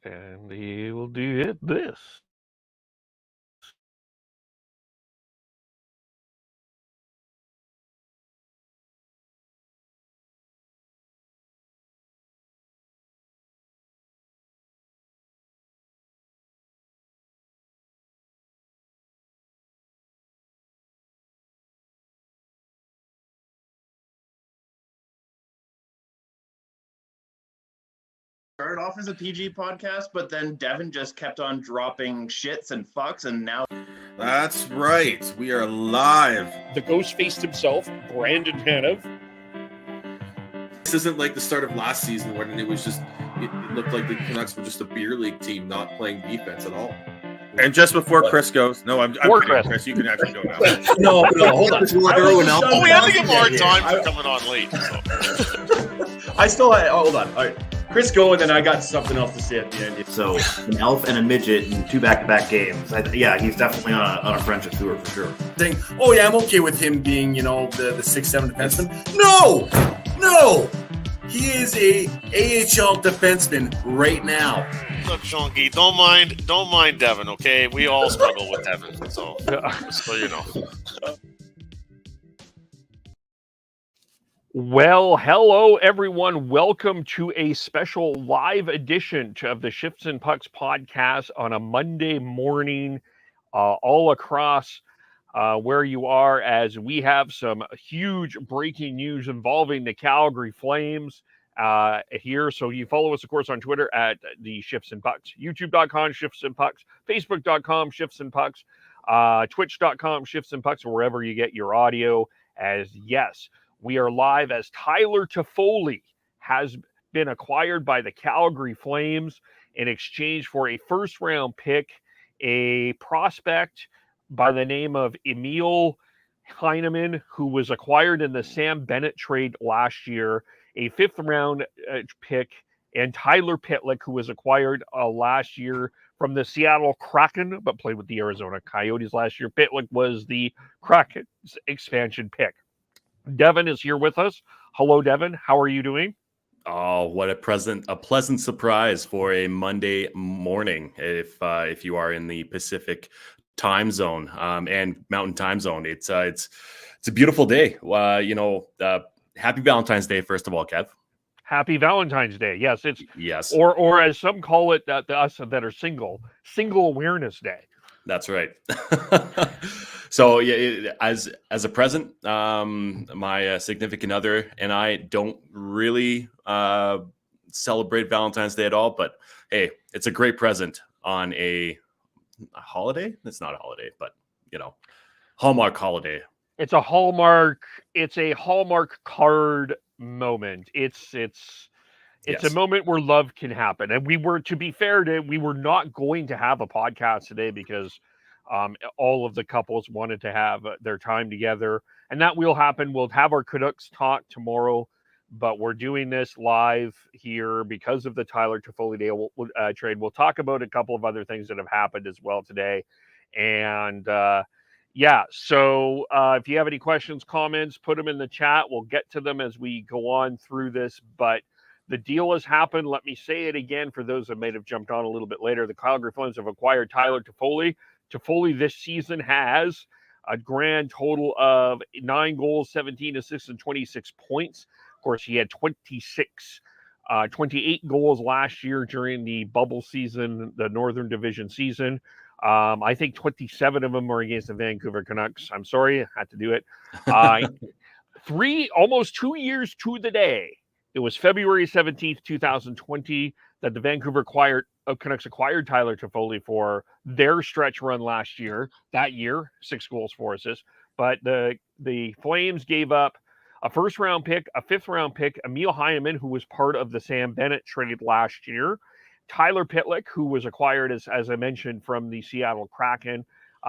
And he will do this. Started off as a PG podcast, but then Devin just kept on dropping shits and fucks, and now... That's right. We are live. The ghost faced himself, Brandon Tanev. This isn't like the start of last season when it was just, it looked like the Canucks were just a beer league team not playing defense at all. And just before Chris goes, no, I'm kidding, Chris, you can actually go now. no, hold on. Oh, we have to give more time for coming on late. So. I still had, hold on. All right. Chris, go, and then I got something else to say at the end. So, an elf and a midget in 2 back-to-back games. Yeah, he's definitely on a friendship tour for sure. Saying, oh yeah, I'm okay with him being, the 6'7" defenseman. No! He is a AHL defenseman right now. Look, Shonky, don't mind Devin, okay? We all struggle with Devin, so you know. Well, hello, everyone. Welcome to a special live edition of the Shifts and Pucks podcast on a Monday morning, all across where you are, as we have some huge breaking news involving the Calgary Flames here. So you follow us, of course, on Twitter at the Shifts and Pucks, youtube.com, Shifts and Pucks, facebook.com, Shifts and Pucks, twitch.com, Shifts and Pucks, or wherever you get your audio. As yes, we are live as Tyler Toffoli has been acquired by the Calgary Flames in exchange for a first-round pick, a prospect by the name of Emil Heineman, who was acquired in the Sam Bennett trade last year, a fifth-round pick, and Tyler Pitlick, who was acquired last year from the Seattle Kraken, but played with the Arizona Coyotes last year. Pitlick was the Kraken's expansion pick. Devin is here with us. Hello, Devin. How are you doing? Oh, what a pleasant surprise for a Monday morning. If you are in the Pacific time zone and Mountain time zone, it's a beautiful day. Happy Valentine's Day, first of all, Kev. Happy Valentine's Day. Yes, it's yes, or as some call it, us that are single Awareness Day. That's right. So yeah, as a present, my significant other and I don't really celebrate Valentine's Day at all. But hey, it's a great present on a holiday. It's not a holiday, but Hallmark holiday. It's a Hallmark card moment. It's yes. A moment where love can happen. And we were not going to have a podcast today because all of the couples wanted to have their time together, and that will happen. We'll have our Canucks talk tomorrow, but we're doing this live here because of the Tyler Toffoli trade. We'll talk about a couple of other things that have happened as well today. And so if you have any questions, comments, put them in the chat. We'll get to them as we go on through this, but the deal has happened. Let me say it again for those that may have jumped on a little bit later. The Calgary Flames have acquired Tyler Toffoli. Toffoli this season has a grand total of 9 goals, 17 assists, and 26 points. Of course, he had 28 goals last year during the bubble season, the Northern Division season. I think 27 of them are against the Vancouver Canucks. I'm sorry, I had to do it. Almost 2 years to the day. It was February 17th, 2020, that the Vancouver Canucks acquired Tyler Toffoli for their stretch run last year. That year, 6 goals, 4 assists. But the Flames gave up a first-round pick, a fifth-round pick, Emil Heineman, who was part of the Sam Bennett trade last year, Tyler Pitlick, who was acquired, as I mentioned, from the Seattle Kraken.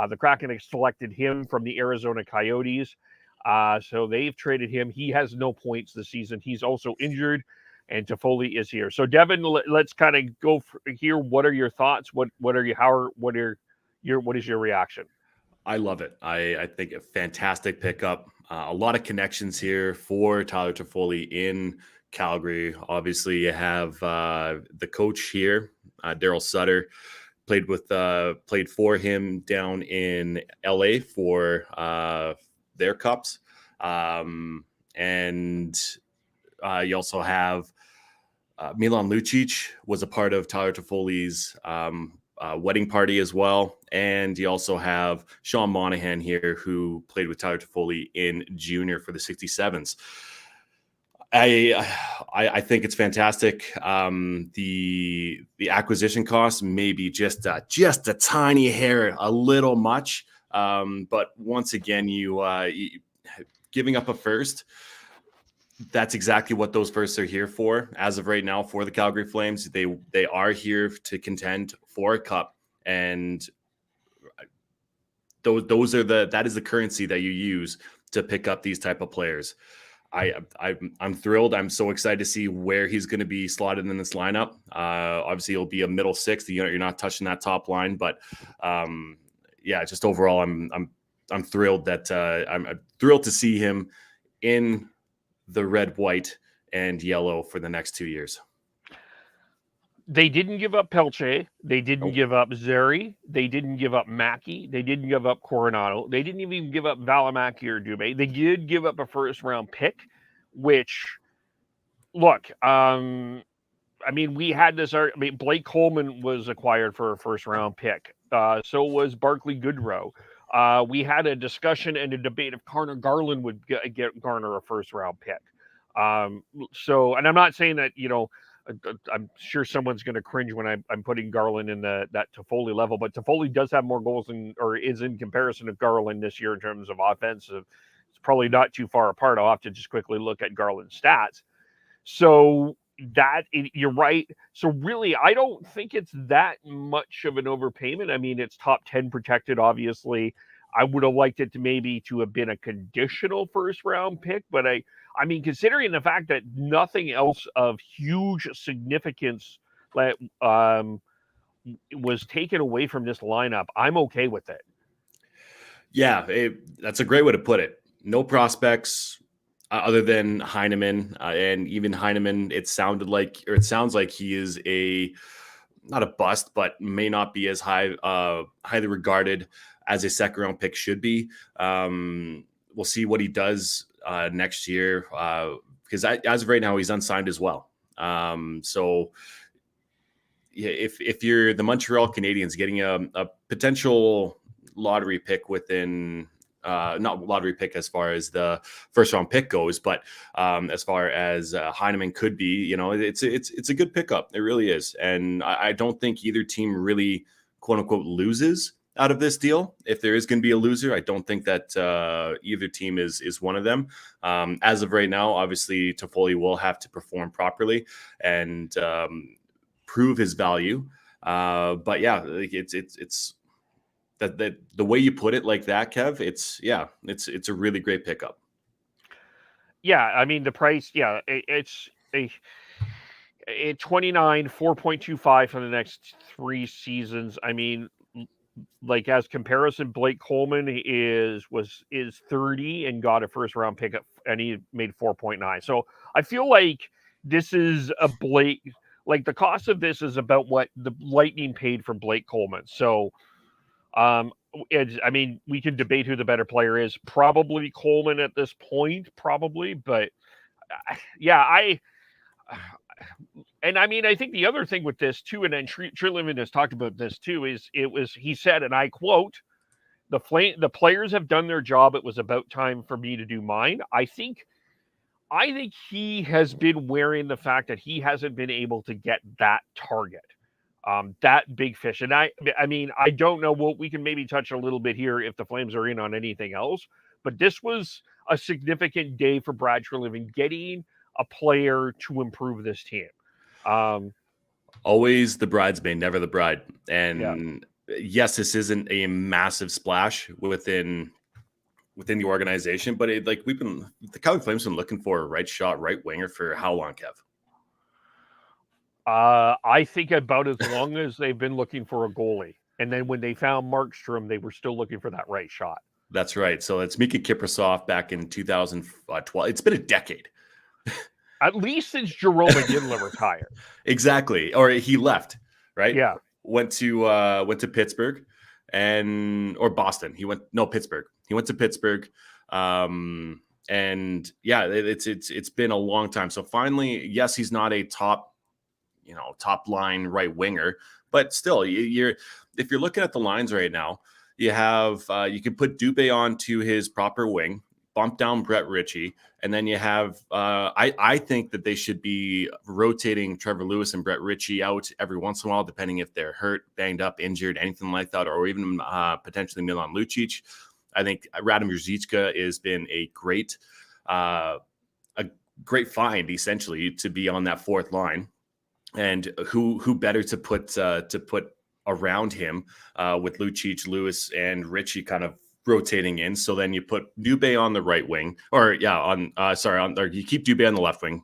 The Kraken have selected him from the Arizona Coyotes. So they've traded him. He has no points this season. He's also injured, and Toffoli is here. So Devin, let's kind of go here. What are your thoughts? What is your reaction? I love it. I think a fantastic pickup. A lot of connections here for Tyler Toffoli in Calgary. Obviously, you have the coach here Daryl Sutter played for him down in LA for their cups. And you also have Milan Lucic was a part of Tyler Toffoli's wedding party as well. And you also have Sean Monahan here, who played with Tyler Toffoli in junior for the 67s. I think it's fantastic. The acquisition cost may be just a tiny hair, a little much. But once again, you giving up a first, that's exactly what those firsts are here for. As of right now, for the Calgary Flames, they are here to contend for a cup, and those are that is the currency that you use to pick up these type of players. I'm thrilled. I'm so excited to see where he's going to be slotted in this lineup. Obviously, he'll be a middle sixth. You're not touching that top line, but just overall, I'm thrilled that I'm thrilled to see him in the red, white, and yellow for the next 2 years. They didn't give up Pelche. They didn't give up Zeri. They didn't give up Mackey. They didn't give up Coronado. They didn't even give up Valimaki or Dubé. They did give up a first-round pick, which, look, we had this. Blake Coleman was acquired for a first-round pick. So was Barclay Goodrow. We had a discussion and a debate if Connor Garland would garner a first-round pick. And I'm not saying that, I'm sure someone's going to cringe when I'm putting Garland in that Toffoli level, but Toffoli does have more goals is in comparison to Garland this year in terms of offensive. It's probably not too far apart. I'll have to just quickly look at Garland's stats. So you're right. So really, I don't think it's that much of an overpayment. I mean, it's top 10 protected, obviously. I would have liked it to have been a conditional first round pick, but I mean, considering the fact that nothing else of huge significance that was taken away from this lineup, I'm okay with it. Yeah, that's a great way to put it. No prospects other than Heineman, and even Heineman, it sounds like he is not a bust, but may not be as highly regarded as a second round pick should be. We'll see what he does next year, because as of right now, he's unsigned as well. So yeah, if you're the Montreal Canadiens, getting a potential lottery pick within, not lottery pick as far as the first round pick goes, but as far as Heineman could be, it's a good pickup. It really is. And I don't think either team really, quote unquote, loses out of this deal. If there is going to be a loser, I don't think that either team is one of them. As of right now, obviously Toffoli will have to perform properly and prove his value. But yeah, it's that the way you put it like that, Kev, it's a really great pickup. Yeah, I mean the price. Yeah, it's a 29, 4.25 for the next 3 seasons. I mean, like as comparison, Blake Coleman is 30 and got a first round pick and he made 4.9. So I feel like this is like the cost of this is about what the Lightning paid for Blake Coleman. So we can debate who the better player is. Probably Coleman at this point, but I think the other thing with this too, and then Trillivan has talked about this too, is he said, and I quote, the players have done their job. It was about time for me to do mine. I think he has been wearing the fact that he hasn't been able to get that target, that big fish. And I mean, I don't know what we can maybe touch a little bit here if the Flames are in on anything else, but this was a significant day for Brad Treliving getting a player to improve this team. Always the bridesmaid, never the bride. And yes, this isn't a massive splash within the organization, but the Calgary Flames have been looking for a right winger for how long, Kev? I think about as long as they've been looking for a goalie. And then when they found Markstrom, they were still looking for that right shot. That's right. So it's Mika Kiprasov back in 2012. It's been a decade. At least since Jerome McGinley retired. Exactly. Or he left, right? Yeah. Went to Pittsburgh or Boston. Pittsburgh. He went to Pittsburgh. And yeah, it's been a long time. So finally, yes, he's not a top line right winger, but still, if you're looking at the lines right now, you have you can put Dubé onto his proper wing, bump down Brett Ritchie, and then you have I think that they should be rotating Trevor Lewis and Brett Ritchie out every once in a while, depending if they're hurt, banged up, injured, anything like that, or even potentially Milan Lucic. I think Radomir Zichka has been a great find, essentially, to be on that fourth line. And who better to put around him with Lucic, Lewis, and Ritchie kind of rotating in. So then you put Dubé on the right wing, or you keep Dubé on the left wing,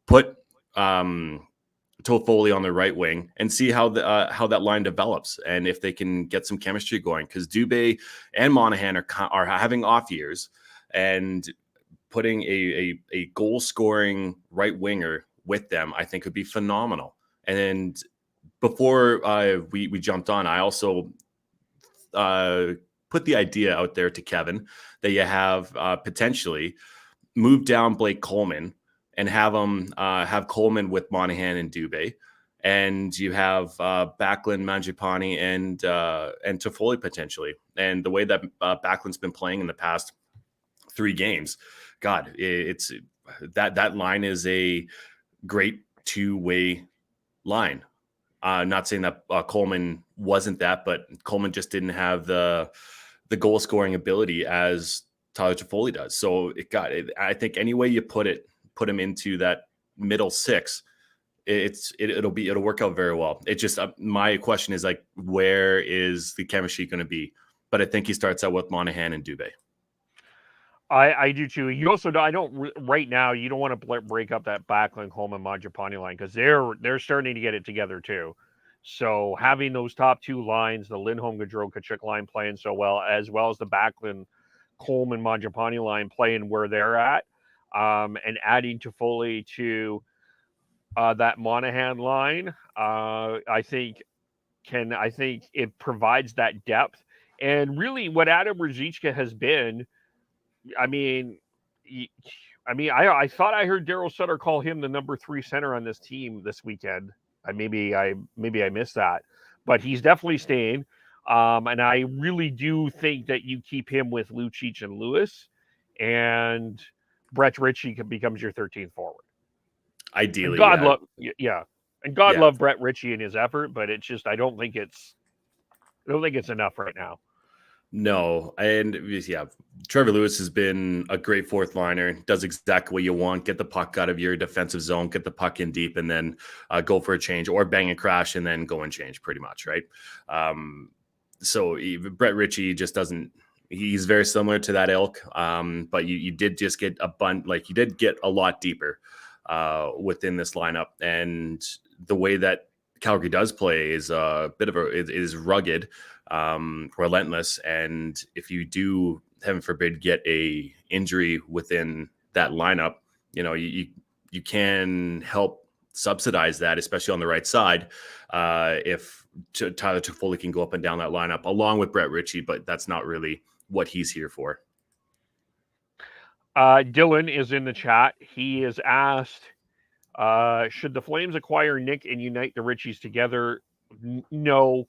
put Toffoli on the right wing, and see how that line develops and if they can get some chemistry going. Because Dubé and Monahan are having off years, and putting a goal scoring right winger with them, I think, would be phenomenal. And before we jumped on, I also put the idea out there to Kevin that you have potentially move down Blake Coleman and have Coleman with Monahan and Dubé, and you have Backlund, Mangiapane, and Toffoli potentially. And the way that Backlund's been playing in the past 3 games, God, it's that line is a great two-way line. Not saying that Coleman wasn't that, but Coleman just didn't have the goal scoring ability as Tyler Toffoli does. So I think any way you put him into that middle 6, it'll work out very well. It just my question is, like, where is the chemistry going to be? But I think he starts out with Monahan and Dubé. I do too. You also right now. You don't want to break up that Backlund, Coleman, Mangiapane line, because they're starting to get it together too. So having those top 2 lines, the Lindholm, Gaudreau, Tkachuk line playing so well as the Backlund, Coleman, Mangiapane line playing where they're at, and adding Toffoli to that Monahan line, I think it provides that depth. And really, what Adam Ruzicka has been. I thought I heard Daryl Sutter call him the number 3 center on this team this weekend. Maybe I missed that, but he's definitely staying. And I really do think that you keep him with Lucic and Lewis, and Brett Ritchie becomes your 13th forward. Ideally, and God love Brett Ritchie and his effort, but it's just I don't think it's enough right now. No, and Trevor Lewis has been a great fourth liner, does exactly what you want, get the puck out of your defensive zone, get the puck in deep, and then go for a change, or bang and crash and then go and change, pretty much, right? So Brett Ritchie just doesn't, he's very similar to that ilk, but you did just get you did get a lot deeper within this lineup, and the way that Calgary does play is is rugged, relentless, and if you do, heaven forbid, get a injury within that lineup, you can help subsidize that, especially on the right side, if Tyler Toffoli can go up and down that lineup along with Brett Ritchie, but that's not really what he's here for. Dylan is in the chat. He is asked, should the Flames acquire Nick and unite the Ritchies together? No.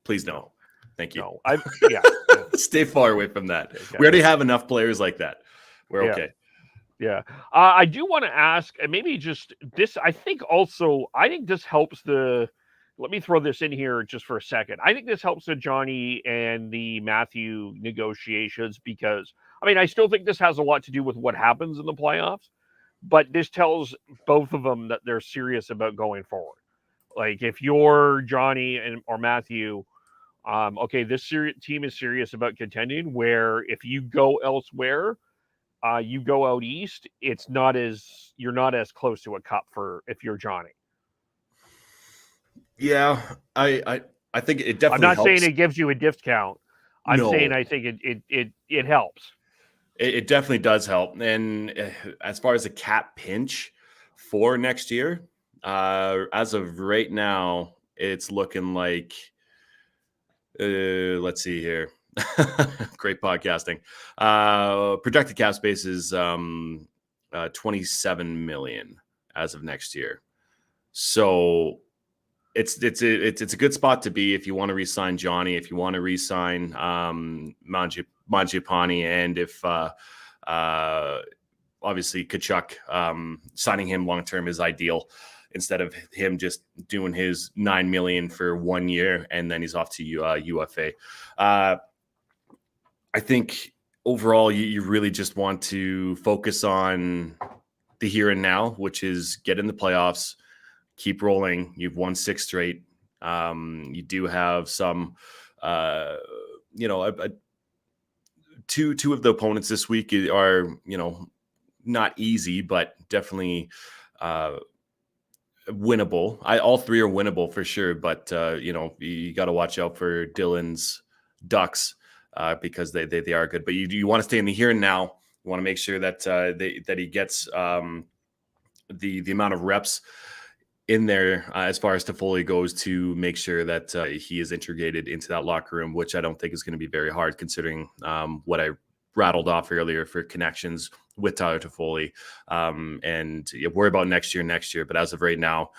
Please no. Thank you. No. Stay far away from that. Okay. We already have enough players like that. We're okay. Yeah. I do want to ask, and maybe just this, I think this helps let me throw this in here just for a second. I think this helps the Johnny and the Matthew negotiations, because, I still think this has a lot to do with what happens in the playoffs, but this tells both of them that they're serious about going forward. Like, if you're Johnny or Matthew, this team is serious about contending, where if you go elsewhere, you go out east, you're not as close to a cup if you're Johnny. Yeah, I think it definitely I'm not helps. saying it gives you a discount. I'm saying I think it helps. It definitely does help. And as far as a cap pinch for next year, As of right now, it's looking like, let's see here. Great podcasting. Projected cap space is 27 million as of next year. So it's a good spot to be if you want to re-sign Johnny, if you want to re-sign Mangiapane, and if obviously Tkachuk, signing him long term is ideal instead of him just doing his $9 million for 1 year and then he's off to UFA. I think overall you really just want to focus on the here and now, which is get in the playoffs, keep rolling. You've won 6 straight. You do have some, two of the opponents this week are, not easy, but definitely winnable. All 3 are winnable for sure, but you got to watch out for Dylan's Ducks because they are good. But you want to stay in the here and now. You want to make sure that that he gets the amount of reps in there as far as Toffoli goes to make sure that he is integrated into that locker room, which I don't think is going to be very hard considering what I rattled off earlier for connections with Tyler Toffoli. And worry about next year. But as of right now,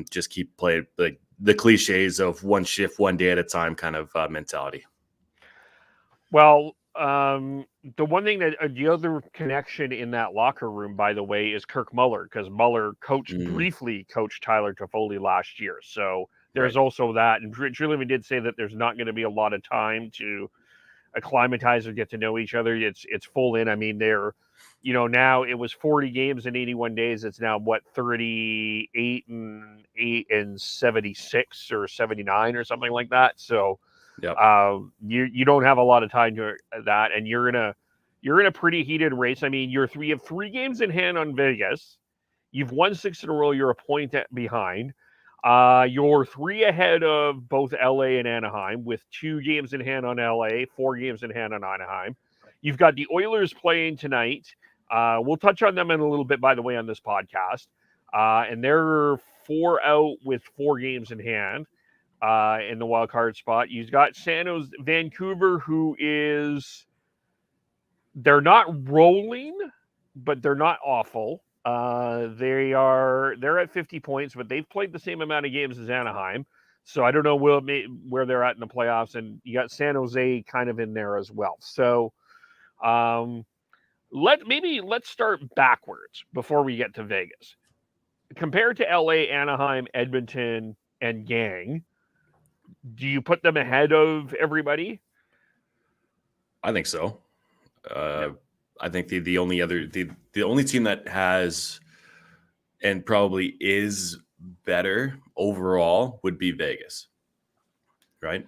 just keep playing like the cliches of one shift, one day at a time kind of mentality. Well, the one thing that the other connection in that locker room, by the way, is Kirk Muller, because Muller briefly coached Tyler Toffoli last year. So there's also that. And Julian did say that there's not going to be a lot of time to acclimatize or get to know each other. It's full in. I mean, they're, now it was 40 games in 81 days. It's now 38 and 76 or 79 or something like that. So yep. You don't have a lot of time to that, and you're in a pretty heated race. I mean, you have 3 games in hand on Vegas. You've won 6 in a row. You're a point behind. You're 3 ahead of both LA and Anaheim with 2 games in hand on LA, 4 games in hand on Anaheim. You've got the Oilers playing tonight. We'll touch on them in a little bit, by the way, on this podcast. And they're 4 out with 4 games in hand in the wild card spot. You've got San Jose, Vancouver, they're not rolling, but they're not awful. They're at 50 points, but they've played the same amount of games as Anaheim. So I don't know where they're at in the playoffs. And you got San Jose kind of in there as well. So let's start backwards before we get to Vegas. Compared to LA, Anaheim, Edmonton, and Gang, do you put them ahead of everybody? I think so. I think the only team that has and probably is better overall would be Vegas, right?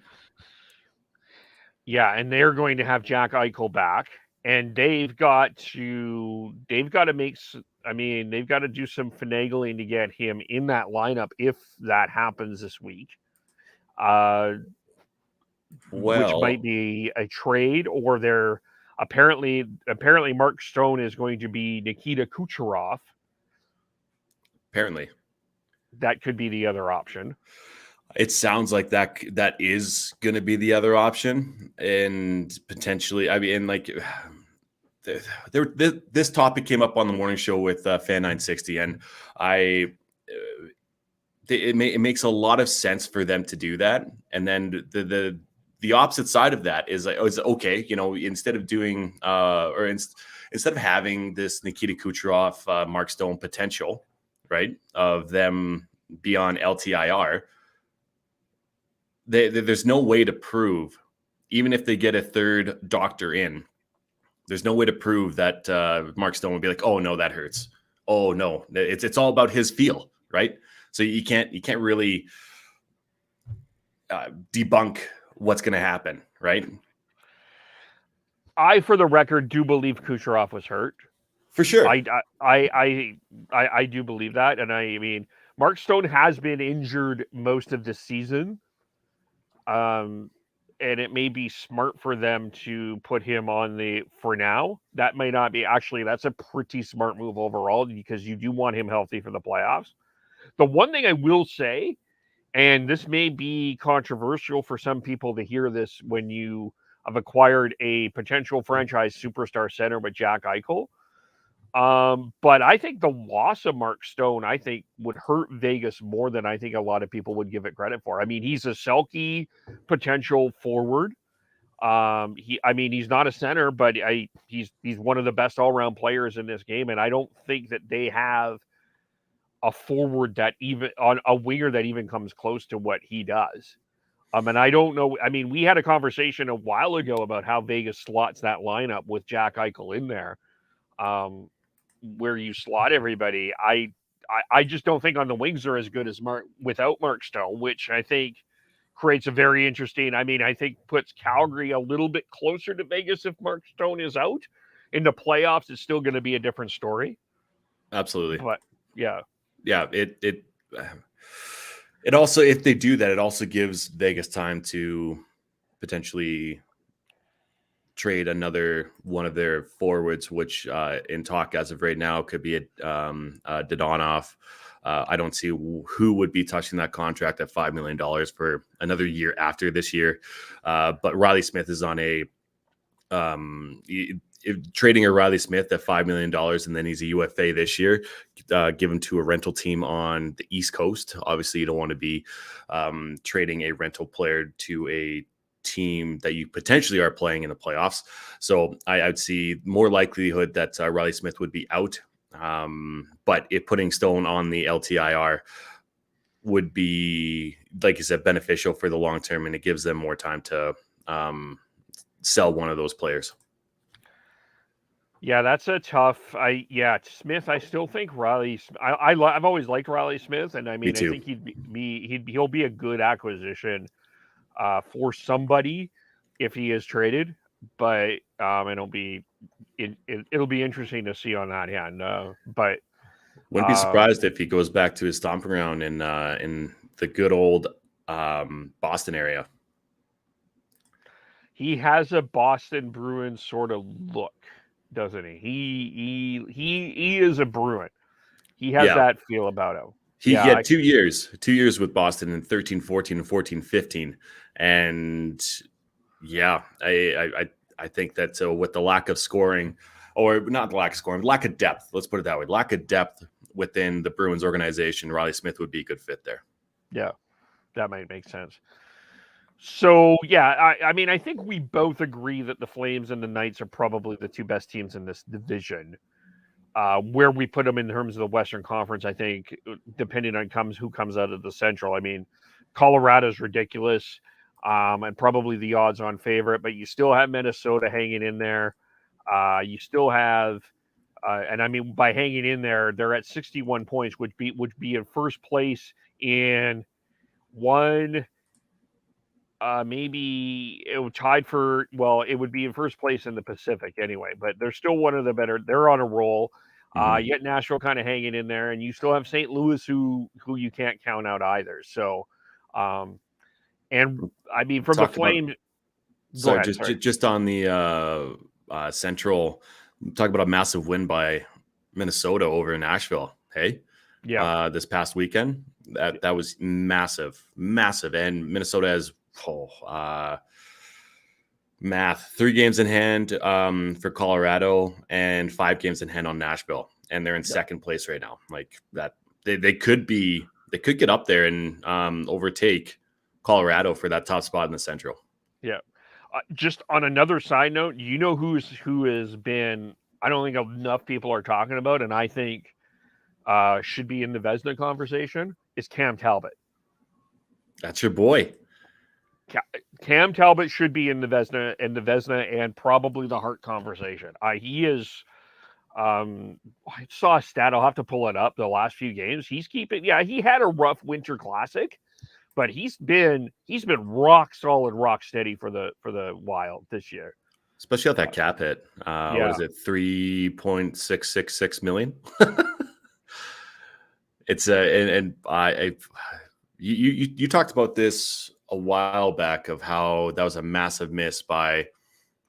Yeah, and they're going to have Jack Eichel back, and they've got to do some finagling to get him in that lineup if that happens this week. Which might be a trade, or they're apparently Mark Stone is going to be Nikita Kucherov. Apparently. That could be the other option. It sounds like that is going to be the other option, and potentially, this topic came up on the morning show with Fan 960, and it makes a lot of sense for them to do that. And then the opposite side of that is okay, instead of doing instead of having this Nikita Kucherov, Mark Stone potential, right, of them be on LTIR, there's no way to prove, even if they get a third doctor in, there's no way to prove that Mark Stone would be like, oh no, that hurts. Oh no, it's all about his feel, right? So you can't really debunk what's going to happen, right? I, for the record, do believe Kucherov was hurt. For sure. I do believe that. And I mean, Mark Stone has been injured most of the season. And it may be smart for them to put him on for now. That may not be, actually, that's a pretty smart move overall because you do want him healthy for the playoffs. The one thing I will say, and this may be controversial for some people to hear this when you have acquired a potential franchise superstar center with Jack Eichel. But I think the loss of Mark Stone, I think, would hurt Vegas more than I think a lot of people would give it credit for. I mean, he's a Selke potential forward. He's not a center, but he's one of the best all-around players in this game, and I don't think that they have a forward that even on a winger that even comes close to what he does. And I don't know. I mean, we had a conversation a while ago about how Vegas slots that lineup with Jack Eichel in there, where you slot everybody. I just don't think on the wings are as good as without Mark Stone, which I think creates a very interesting. I mean, I think puts Calgary a little bit closer to Vegas if Mark Stone is out. In the playoffs, it's still going to be a different story. Absolutely. But yeah. It also, if they do that, it also gives Vegas time to potentially trade another one of their forwards, which in talk as of right now could be a Dadonov. I don't see who would be touching that contract at $5 million for another year after this year. But Riley Smith is on a trading a Riley Smith at $5 million, and then he's a UFA this year, given to a rental team on the East Coast. Obviously, you don't want to be trading a rental player to a team that you potentially are playing in the playoffs. So I'd see more likelihood that Riley Smith would be out. But if putting Stone on the LTIR would be, like you said, beneficial for the long term, and it gives them more time to sell one of those players. Yeah, that's a tough. Smith. I still think Riley. I've always liked Riley Smith, and I mean, I think he'll be a good acquisition for somebody if he is traded. But it'll be interesting to see on that hand. But wouldn't be surprised if he goes back to his stomping ground in the good old Boston area. He has a Boston Bruins sort of look, doesn't he? He is a Bruin. He has that feel about him. He had 2 years with Boston in 13-14 and 14-15. And I think that with the lack of scoring, or not the lack of scoring, lack of depth, let's put it that way, lack of depth within the Bruins organization, Riley Smith would be a good fit there. Yeah, that might make sense. So, I mean, I think we both agree that the Flames and the Knights are probably the two best teams in this division. Where we put them in terms of the Western Conference, I think, depending on who comes out of the Central. I mean, Colorado's ridiculous, and probably the odds-on favorite, but you still have Minnesota hanging in there. You still have, and I mean, by hanging in there, they're at 61 points, which would be in first place in one. Maybe it would tied for, it would be in first place in the Pacific anyway, but they're still one of the better. They're on a roll. Yet Nashville kind of hanging in there, and you still have St. Louis who you can't count out either. So, and I mean, from the Flames. Just on the Central, talk about a massive win by Minnesota over in Nashville. Hey, this past weekend, that was massive, and Minnesota has. Math 3 games in hand for Colorado and 5 games in hand on Nashville, and they're in second place right now. Like that, they could get up there and overtake Colorado for that top spot in the Central. Yeah. Just on another side note, you know who has been, I don't think enough people are talking about, and I think should be in the Vezina conversation, is Cam Talbot. That's your boy. Cam Talbot should be in the Vezina and probably the Hart conversation. He is. I saw a stat. I'll have to pull it up. The last few games, he's keeping. Yeah, he had a rough Winter Classic, but he's been rock solid, rock steady for the Wild this year. Especially at that cap hit. What is it? $3.666 million. It's you talked about this a while back of how that was a massive miss by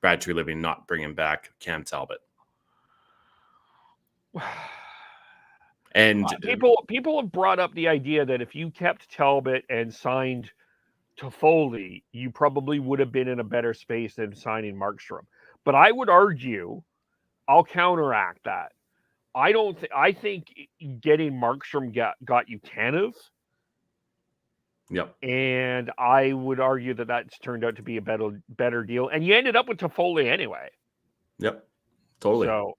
Brad Treliving not bringing back Cam Talbot. And people have brought up the idea that if you kept Talbot and signed Toffoli, you probably would have been in a better space than signing Markstrom. But I would argue, I'll counteract that. I think getting Markstrom got you Tanev. Yep. And I would argue that that's turned out to be a better deal. And you ended up with Toffoli anyway. Yep. Totally. So,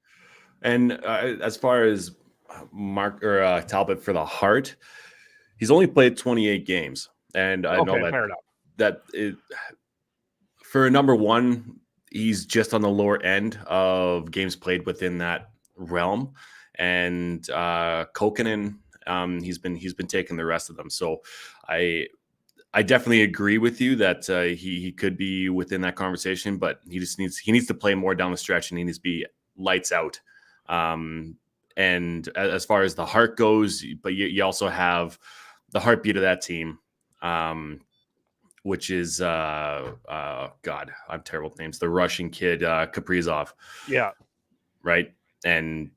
and as far as Talbot for the Hart, he's only played 28 games. And I know that for a number one, he's just on the lower end of games played within that realm. And Kokkonen, he's been taking the rest of them. So I definitely agree with you that he could be within that conversation, but he needs to play more down the stretch, and he needs to be lights out. And as far as the Hart goes, but you also have the heartbeat of that team, which is God, I'm terrible with names. The Russian kid, Kaprizov. Yeah. Right. And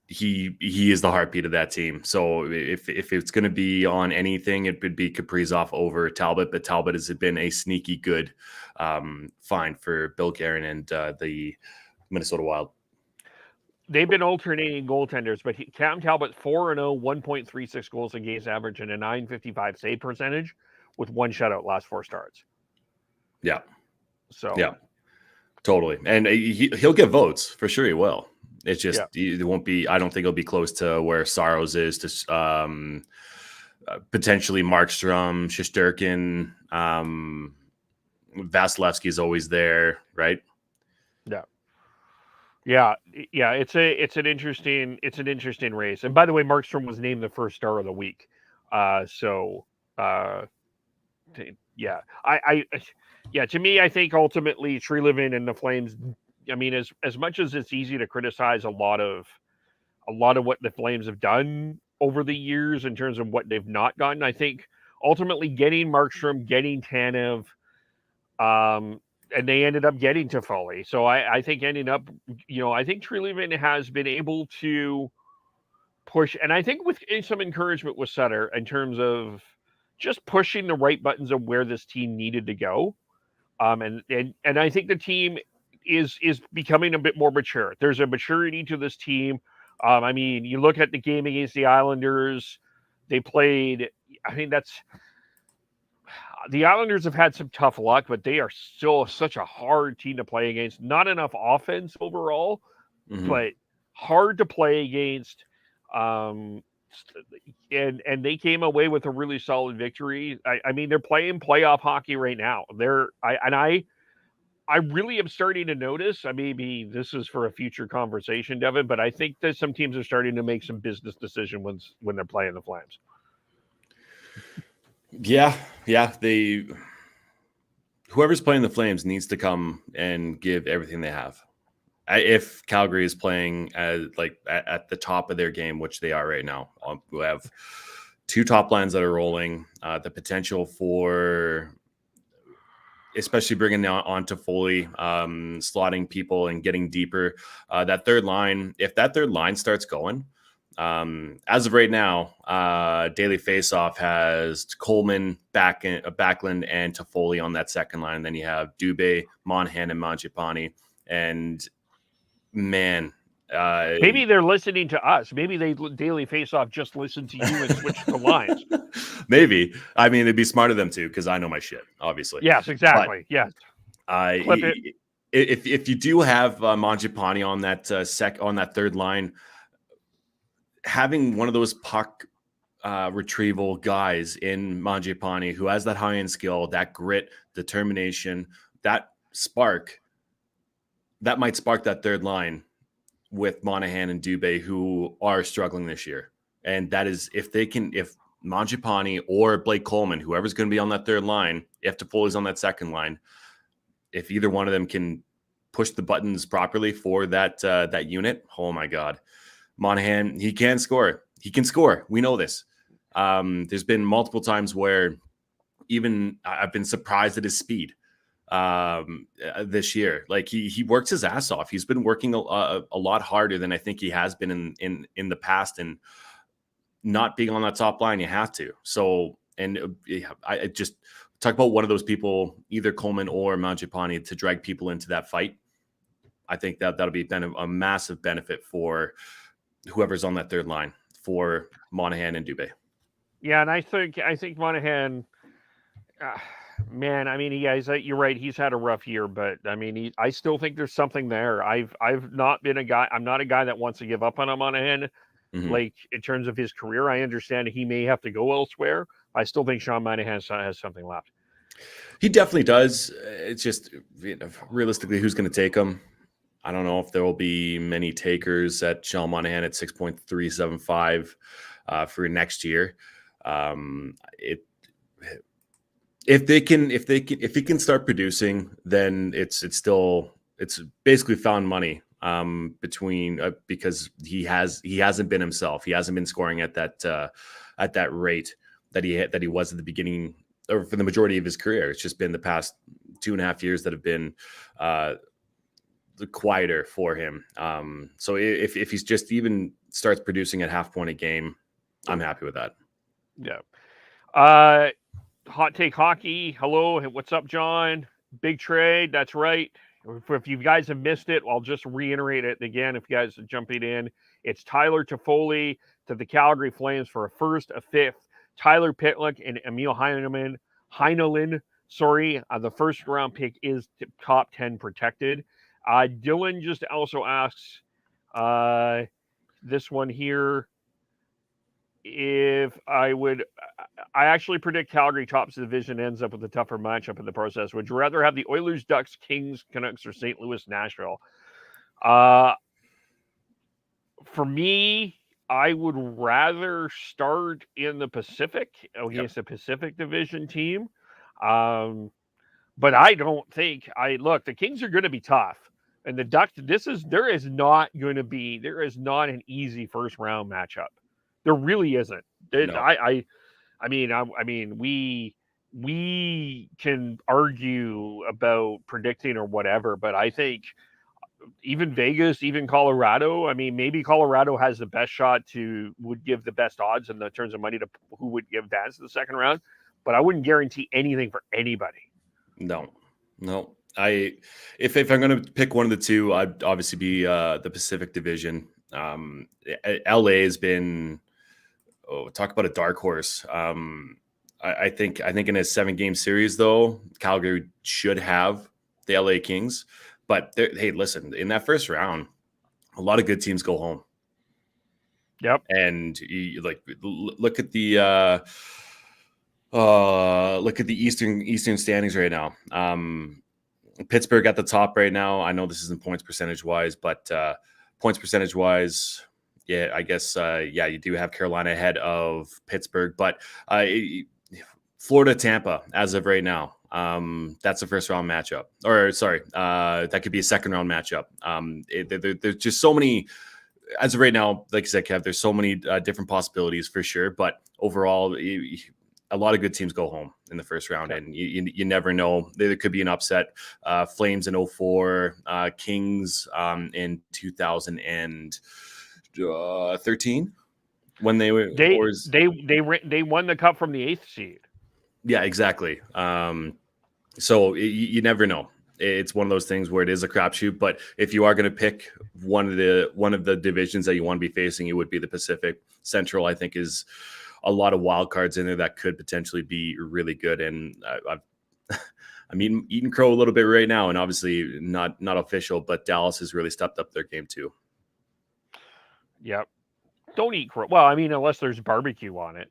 he is the heartbeat of that team. So if it's going to be on anything, it would be Kaprizov over Talbot. But Talbot has been a sneaky good find for Bill Guerin and the Minnesota Wild. They've been alternating goaltenders, but Cam Talbot 4-0, 1.36 goals in games average, and a .955 save percentage with one shutout last 4 starts. Yeah. So yeah, totally. And he'll get votes for sure. He will. It's just it won't be. I don't think it'll be close to where Saros is to potentially Markstrom, Shesterkin, Vasilevsky is always there, right? Yeah. It's an interesting race. And by the way, Markstrom was named the first star of the week. To me, I think ultimately Treliving and the Flames. I mean, as much as it's easy to criticize a lot of what the Flames have done over the years in terms of what they've not gotten, I think ultimately getting Markstrom, getting Tanev, and they ended up getting Toffoli. So I think ending up, I think Treliving has been able to push, and I think with some encouragement with Sutter in terms of just pushing the right buttons of where this team needed to go. And I think the team is becoming a bit more mature. There's a maturity to this team. I mean, you look at the game against the Islanders, they played, the Islanders have had some tough luck, but they are still such a hard team to play against. Not enough offense overall, but hard to play against. And they came away with a really solid victory. I mean, they're playing playoff hockey right now. I really am starting to notice. Maybe this is for a future conversation, Devin, but I think that some teams are starting to make some business decisions when they're playing the Flames. Yeah. Whoever's playing the Flames needs to come and give everything they have. If Calgary is playing at the top of their game, which they are right now, we have 2 top lines that are rolling. The potential for, especially bringing on Toffoli, slotting people and getting deeper. That third line, if that third line starts going, as of right now, Daily Faceoff has Coleman, Backlund, and Toffoli on that second line. And then you have Dubé, Monahan, and Mangiapane. And man, maybe they're listening to us. Maybe Daily Faceoff just listened to you and switched the lines. Maybe. I mean, it'd be smart of them too, because I know my shit, obviously. Yes, exactly. Yes. If you do have Mangiapane on that third line, having one of those puck retrieval guys in Mangiapane who has that high-end skill, that grit, determination, that spark, that might spark that third line with Monahan and Dubé, who are struggling this year. And that is if Mangiapane or Blake Coleman, whoever's going to be on that third line, if Toffoli's on that second line, if either one of them can push the buttons properly for that unit, oh my God. Monahan, he can score. He can score. We know this. There's been multiple times where even I've been surprised at his speed this year. Like he works his ass off. He's been working a lot harder than I think he has been in the past. And not being on that top line, you have to. So, and I just talk about one of those people, either Coleman or Mangiapane, to drag people into that fight. I think that'll be a massive benefit for whoever's on that third line for Monahan and Dubé. Yeah, and I think Monahan, man, I mean, you're right. He's had a rough year, but I mean, I still think there's something there. I'm not a guy that wants to give up on a Monahan. Mm-hmm. Like in terms of his career, I understand he may have to go elsewhere. I still think Sean Monahan has something left. He definitely does. It's just, realistically, who's going to take him? I don't know if there will be many takers at Sean Monahan at 6.375 for next year. If he can start producing, then it's basically found money because he hasn't been himself. He hasn't been scoring at that rate that he was at the beginning or for the majority of his career. It's just been the past 2.5 years that have been quieter for him. So if he's just even starts producing at half point a game, I'm happy with that. Yeah. Hot Take Hockey. Hello. What's up, John? Big trade. That's right. If you guys have missed it, I'll just reiterate it again. If you guys are jumping in, it's Tyler Toffoli to the Calgary Flames for a first, a fifth. Tyler Pitlick and Emil Heinonen. Sorry, the first round pick is top 10 protected. Dylan just also asks this one here. If I actually predict Calgary tops the division, ends up with a tougher matchup in the process. Would you rather have the Oilers, Ducks, Kings, Canucks, or St. Louis, Nashville? For me, I would rather start in the Pacific against a Pacific Division team. But I don't think the Kings are going to be tough. And the Ducks, there is not an easy first round matchup. There really isn't. No. I mean, we can argue about predicting or whatever, but I think even Vegas, even Colorado, I mean, maybe Colorado has the best shot would give the best odds in the terms of money to who would give advance in the second round, but I wouldn't guarantee anything for anybody. No. If I'm going to pick one of the two, I'd obviously be the Pacific Division. LA has been, talk about a dark horse. I think in a 7-game series, though, Calgary should have the LA Kings. But hey, listen, in that first round, a lot of good teams go home. Yep. And you look at the Eastern standings right now. Pittsburgh at the top right now. I know this isn't points percentage wise, but points percentage wise, yeah, I guess you do have Carolina ahead of Pittsburgh, but Florida, Tampa as of right now. That's a first round matchup, or sorry, that could be a second round matchup. There's just so many as of right now. Like I said, Kev, there's so many different possibilities for sure, but overall, a lot of good teams go home in the first round, and you never know. There could be an upset. Flames in 2004, Kings in 2013 when they won the cup from the 8th seed. Yeah, exactly. So you never know. It's one of those things where it is a crapshoot. But if you are going to pick one of the divisions that you want to be facing, it would be the Pacific. Central, I think, is a lot of wild cards in there that could potentially be really good. And I'm eating crow a little bit right now, and obviously not official, but Dallas has really stepped up their game too. Yep. Don't eat crow. Well, I mean, unless there's barbecue on it.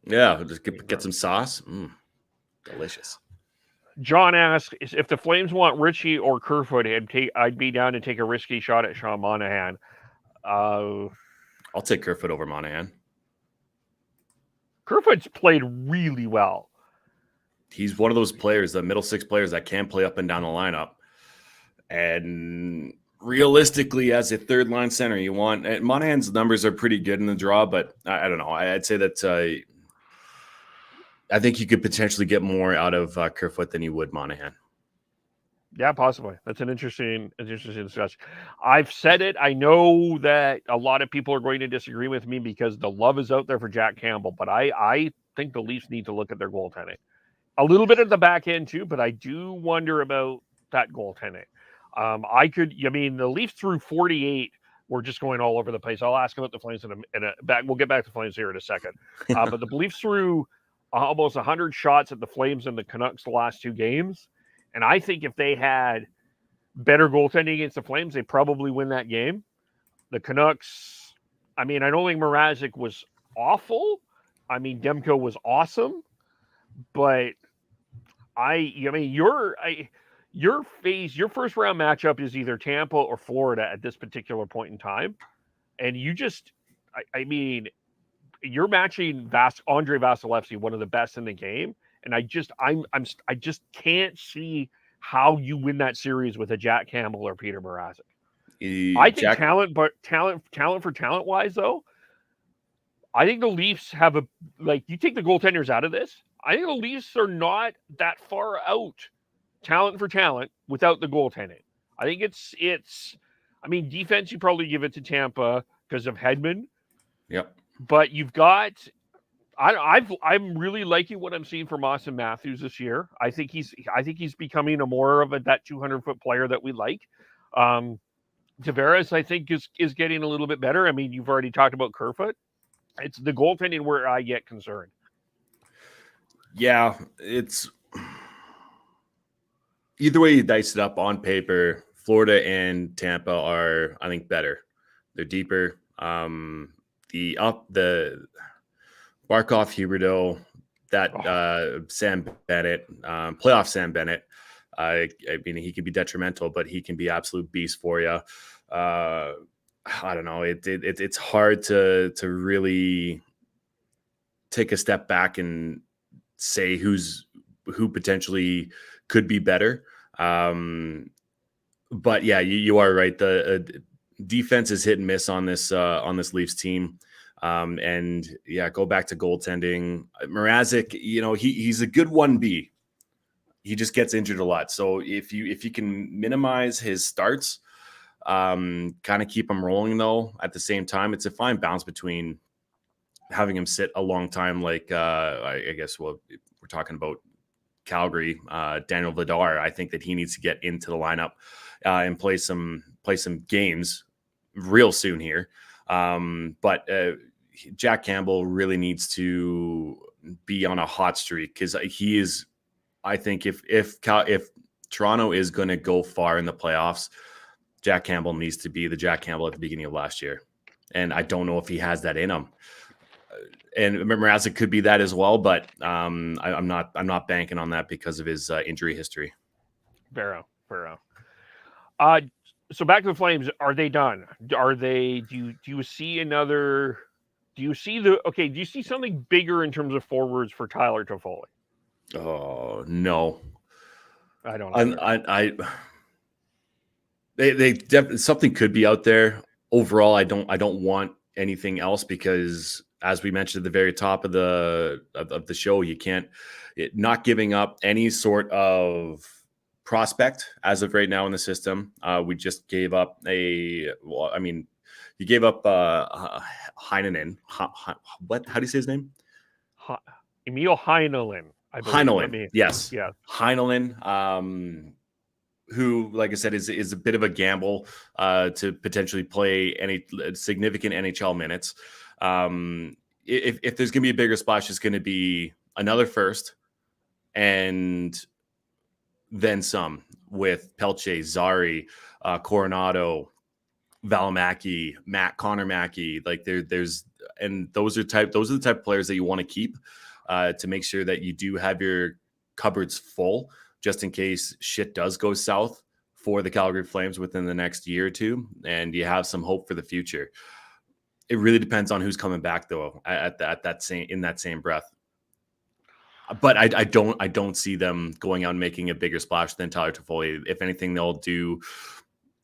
Yeah, just get some sauce. Delicious. John asks, if the Flames want Richie or Kerfoot, I'd be down to take a risky shot at Sean Monahan. I'll take Kerfoot over Monahan. Kerfoot's played really well. He's one of those players, the middle six players that can play up and down the lineup. And realistically, as a third line center, you want Monahan's numbers are pretty good in the draw, but I don't know. I'd say that I think you could potentially get more out of Kerfoot than you would Monahan. Yeah, possibly. That's an interesting discussion. I've said it. I know that a lot of people are going to disagree with me because the love is out there for Jack Campbell, but I think the Leafs need to look at their goaltending. A little bit at the back end too, but I do wonder about that goaltending. The Leafs threw 48. We're just going all over the place. I'll ask about the Flames we'll get back to Flames here in a second. But the Leafs threw almost 100 shots at the Flames and the Canucks the last two games. And I think if they had better goaltending against the Flames, they probably win that game. The Canucks, I don't think Mrazek was awful. Demko was awesome. But your first round matchup is either Tampa or Florida at this particular point in time. And you just, you're matching Andre Vasilevsky, one of the best in the game. And I just can't see how you win that series with a Jack Campbell or Peter Mrazek. I think talent for talent wise, though, I think the Leafs have you take the goaltenders out of this. I think the Leafs are not that far out, talent for talent, without the goaltending. I think it's. Defense, you probably give it to Tampa because of Hedman. Yep. But you've got. I'm really liking what I'm seeing from Austin Matthews this year. I think he's becoming a more of that 200-foot player that we like. Tavares, I think, is getting a little bit better. You've already talked about Kerfoot. It's the goaltending where I get concerned. Yeah, it's either way you dice it up on paper. Florida and Tampa are, I think, better. They're deeper. The Barkov, Huberdeau, Sam Bennett, playoff Sam Bennett. He can be detrimental, but he can be absolute beast for you. I don't know. It's hard to really take a step back and say who potentially could be better. But yeah, you are right. The defense is hit and miss on this Leafs team. And yeah, go back to goaltending. Mrazek, he's a good 1B. He just gets injured a lot. So if you can minimize his starts, kind of keep him rolling though, at the same time, it's a fine balance between having him sit a long time. Like, I guess, we're talking about Calgary, Daniel Vladar. I think that he needs to get into the lineup and play some games real soon here. But Jack Campbell really needs to be on a hot streak because he is. I think if Toronto is going to go far in the playoffs, Jack Campbell needs to be the Jack Campbell at the beginning of last year, and I don't know if he has that in him. And Mrazek could be that as well, but I'm not banking on that because of his injury history. Fair enough. So back to the Flames. Are they done? Are they? Do you see another? Do you see something bigger in terms of forwards for Tyler Toffoli? Oh no, I don't. They definitely, something could be out there. Overall, I don't want anything else because, as we mentioned at the very top of the show, you can't not giving up any sort of prospect as of right now in the system. We just gave up you gave up Heinonen. What? How do you say his name? Emil Heinonen. Heinonen. Yes. Yeah. Heinonen. Who, like I said, is a bit of a gamble to potentially play any significant NHL minutes. If there's going to be a bigger splash, it's going to be another first and then some with Pelche, Zari, Coronado, Valimaki, Connor Mackey. Like those are the type of players that you want to keep to make sure that you do have your cupboards full, just in case shit does go south for the Calgary Flames within the next year or two, and you have some hope for the future. It really depends on who's coming back, though, in that same breath. But I don't see them going out and making a bigger splash than Tyler Toffoli. If anything, they'll do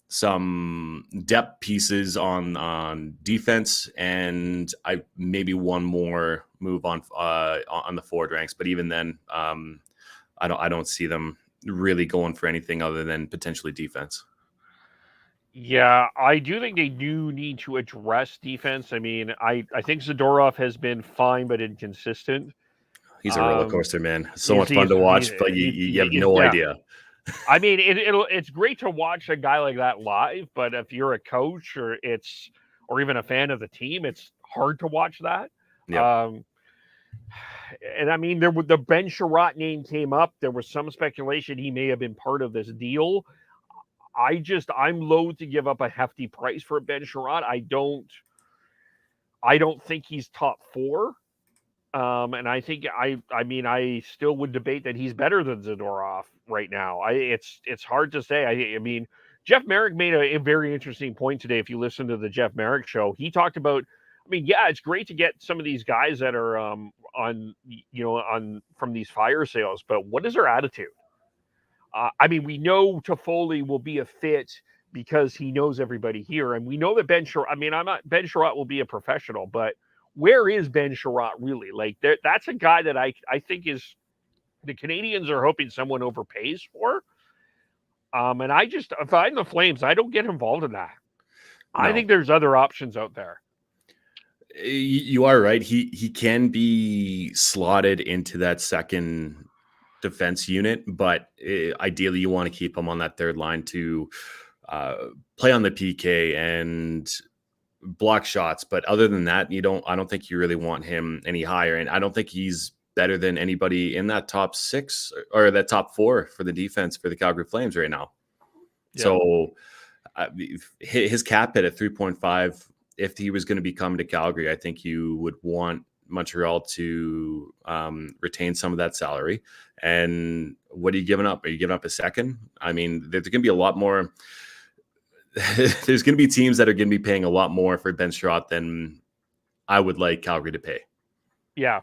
some depth pieces on defense, and maybe one more move on the forward ranks. But even then, I don't see them really going for anything other than potentially defense. Yeah, I do think they do need to address defense. I mean, I think Zadorov has been fine but inconsistent. He's a roller coaster, man. So much fun to watch, but you have no idea. I mean, it's great to watch a guy like that live, but if you're a coach or even a fan of the team, it's hard to watch that. Yep. And I mean, the Ben Chiarot name came up. There was some speculation he may have been part of this deal. I'm loath to give up a hefty price for Ben Chiarot. I don't think he's top 4. And I think I still would debate that he's better than Zadorov right now. It's hard to say. I mean, Jeff Merrick made a very interesting point today. If you listen to the Jeff Merrick show, he talked about, I mean, yeah, it's great to get some of these guys that are on from these fire sales, but what is their attitude? I mean, we know Toffoli will be a fit because he knows everybody here, and we know that Ben Chiarot will be a professional, but where is Ben Chiarot really? Like, that's a guy that I think is the Canadiens are hoping someone overpays for. And if I'm the Flames, I don't get involved in that. No. I think there's other options out there. You are right. He can be slotted into that second defense unit, but ideally you want to keep him on that third line to play on the PK and block shots. But other than that, I don't think you really want him any higher. And I don't think he's better than anybody in that top 6 or that top 4 for the defense for the Calgary Flames right now. Yeah. So his cap hit at 3.5. If he was going to be coming to Calgary, I think you would want Montreal to retain some of that salary. And what are you giving up? Are you giving up a second? I mean, there's going to be a lot more. There's going to be teams that are going to be paying a lot more for Ben Chiarot than I would like Calgary to pay. Yeah.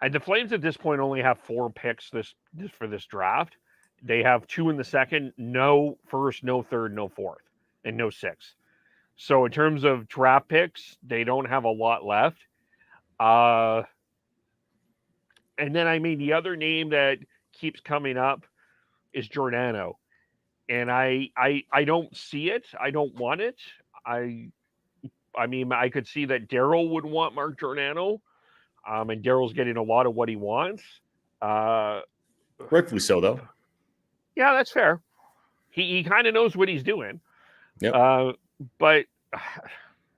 And the Flames at this point only have 4 picks for this draft. They have 2 in the second, no first, no third, no fourth, and no 6th. So in terms of draft picks, they don't have a lot left. And then, I mean, the other name that keeps coming up is Giordano. And I don't see it. I don't want it. I mean, I could see that Daryl would want Mark Giordano. And Daryl's getting a lot of what he wants. Rightfully so, though. Yeah, that's fair. He kind of knows what he's doing. Yep. But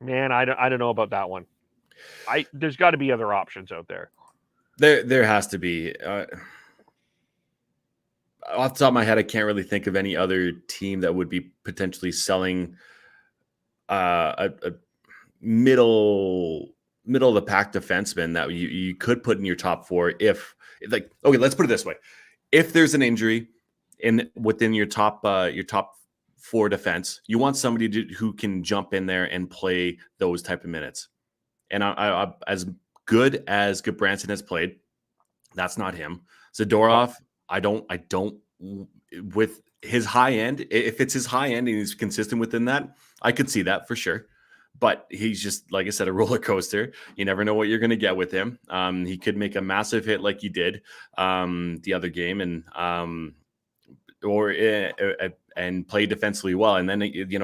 man, I don't know about that one. There's got to be other options out there. There has to be. Off the top of my head, I can't really think of any other team that would be potentially selling a middle of the pack defenseman that you could put in your top 4. If okay, let's put it this way: if there's an injury within your top 4 defense, you want somebody who can jump in there and play those type of minutes. And I as good as Goodbranson has played, that's not him. Zadorov, I don't with his high end. If it's his high end and he's consistent within that, I could see that for sure. But he's just, like I said, a roller coaster. You never know what you're going to get with him. He could make a massive hit like he did the other game, and play defensively well. And then,